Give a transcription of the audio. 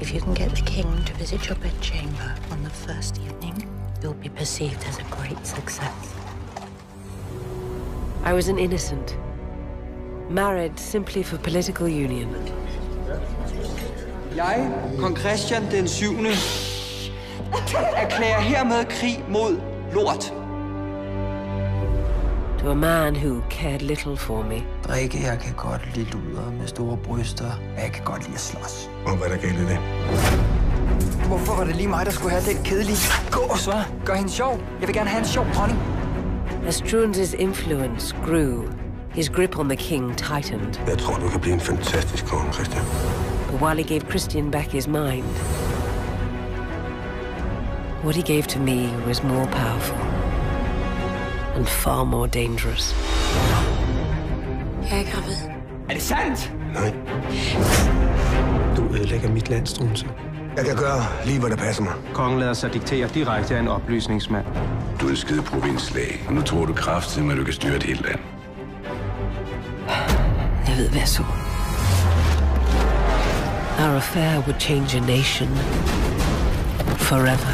If you can get the king to visit your bedchamber on the first evening, you'll be perceived as a great success. I was an innocent, married simply for political union. Jeg, kong Christian den 7., erklærer hermed krig mod lort. To a man who cared little for me. Drikke, jeg kan godt lide luder med store bryster. Jeg kan godt lide at slås. Og hvad der galt i det? Hvorfor var det lige mig, der skulle have den kedelige gås, hva'? Gør hende sjov. Jeg vil gerne have en sjov dronning. As Struense's influence grew, his grip on the king tightened. Jeg tror, du kan blive en fantastisk konge, Christian. But while he gave Christian back his mind, what he gave to me was more powerful and far more dangerous. Jeg er gravid. Er det sandt? Nej. Du ødelægger mit land, Struense. Jeg kan gøre lige, hvad der passer mig. Kongen lader sig diktere direkte af en oplysningsmand. Du er en skide provinslæge, og nu tror du kraftigt, at du kan styre et helt land. Jeg ved, hvad jeg så. Our affair would change a nation forever.